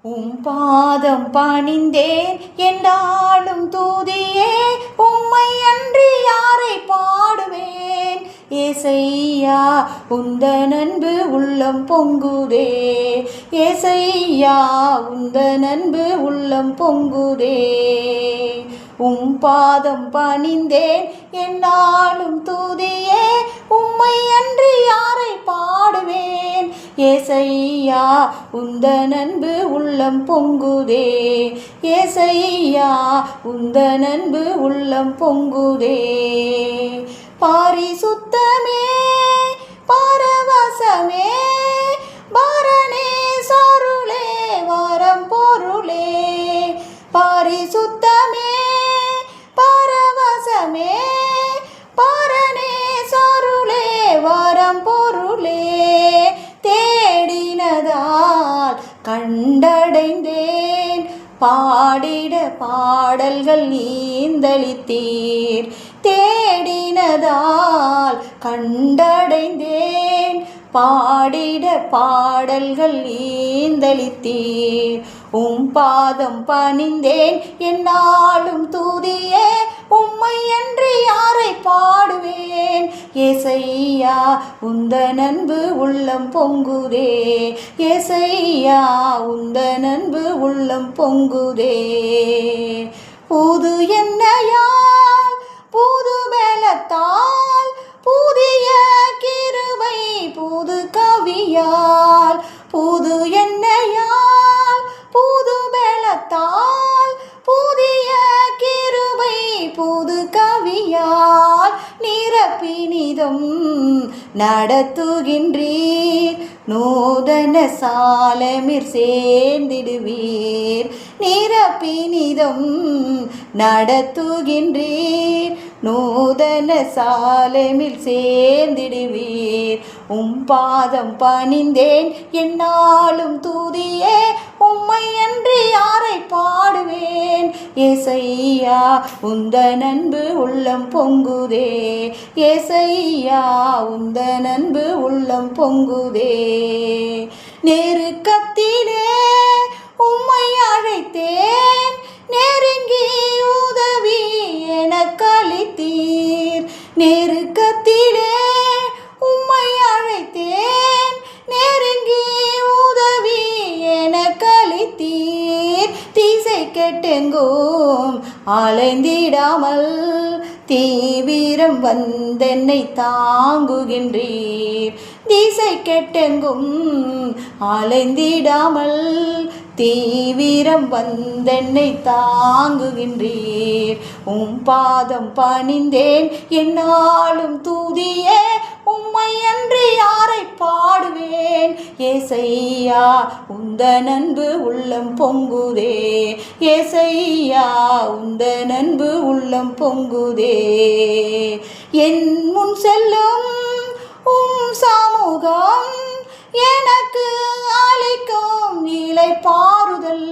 பாதம் பணிந்தேன் என்றாலும் தூதியே உம்மை அன்றி யாரை பாடுவேன். ஏசையா உந்தன் அன்பு உள்ளம் பொங்குதே. ஏசையா உந்தன் அன்பு உள்ளம் பொங்குதே. பாதம் பணிந்தேன் என்னாலும் தூதியே உம்மை அன்றி யாரை பாடுவேன். ஏசையா உந்தன் அன்பு உள்ளம் பொங்குதே. ஏசையா உந்தன் அன்பு உள்ளம் பொங்குதே. பரிசுத்தமே பரவசமே பரணே சொருளே வரம் பொருளே. பரிசுத்தமே பரவசமே பரணே சொருளே வரம் பொருளே. தேடினதால் கண்டடைந்தேன் பாடிட பாடல்கள் நீந்தளித்தீர். தேடினதால் கண்டடைந்தேன் பாடிட பாடல்கள் நீந்தளித்தீர். பாதம் பணிந்தேன் என்னாலும் தூதியே உம்மை அன்றி யாரை பாடுவேன். ஏசையா உந்தன் அன்பு உள்ளம் பொங்குதே. ஏசையா உந்தன் அன்பு உள்ளம் பொங்குதே. புது எண்ணெயால் புது பலத்தால் புதிய கிருபை புது கவியால். புது எண்ணெயால் புது பலத்தால் புதிய கிருபை புது கவியால். நிரப்பினிதம் நடத்துகின்றீர் நூதன சாலமிர் சேர்ந்திடுவீர். நிரப்பினிதம் நடத்துகின்றீர் நூதன சாலமில் சேர்ந்திடுவீர். பாதம் பணிந்தேன் என்னாலும் தூதியே உம்மை அன்றி யாரை பாடுவேன். ஏசையா உந்தன் அன்பு உள்ளம் பொங்குதே. ஏசையா உந்தன் அன்பு உள்ளம் பொங்குதே. நெருக்கத்திலே உம்மை அழைத்தேன் நெருங்கி உதவி எனக்களித்தீர். நெருக்கத்திலே உம்மை அழைத்தேன் நெருங்கி உதவி எனக்களித்தீர். திசை கெட்டெங்கும் அலைந்திடாமல் தீவிரம் வந்தென்னை தாங்குகின்றீர். திசை கெட்டெங்கும் அலைந்திடாமல் தீவிரம் வந்தென்னை தாங்குகின்றீர். பாதம் பணிந்தேன் என்னாலும் தூதியே உம்மை அன்றி யாரை பாடுவேன். ஏசையா உந்தன் அன்பு உள்ளம் பொங்குதே. ஏசையா உந்தன் அன்பு உள்ளம் பொங்குதே. என் முன் செல்லும் சமூகம் எனக்கு அளிக்கும் இளைப்பாறுதல்.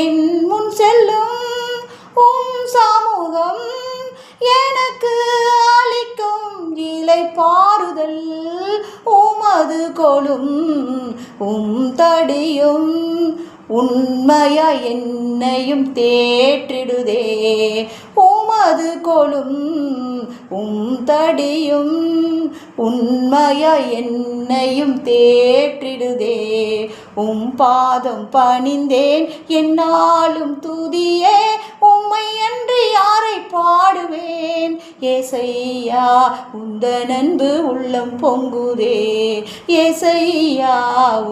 என் முன் செல்லும் சமூகம் எனக்கு அளிக்கும் இளைப்பாறுதல். உமது கொலும் தடியும் உண்மையா என்னையும் தேற்றிடுதே. உமது கொலும் தடியும் உண்மையா என்னையும் தேற்றிடுதே. பாதம் பணிந்தேன் என்னாலும் தூதியே உம்மை அன்றி யாரை பாடுவேன். ஏசையா உந்தன் அன்பு உள்ளம் பொங்குதே. ஏசையா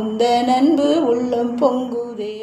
உந்தன் அன்பு உள்ளம் பொங்குதே.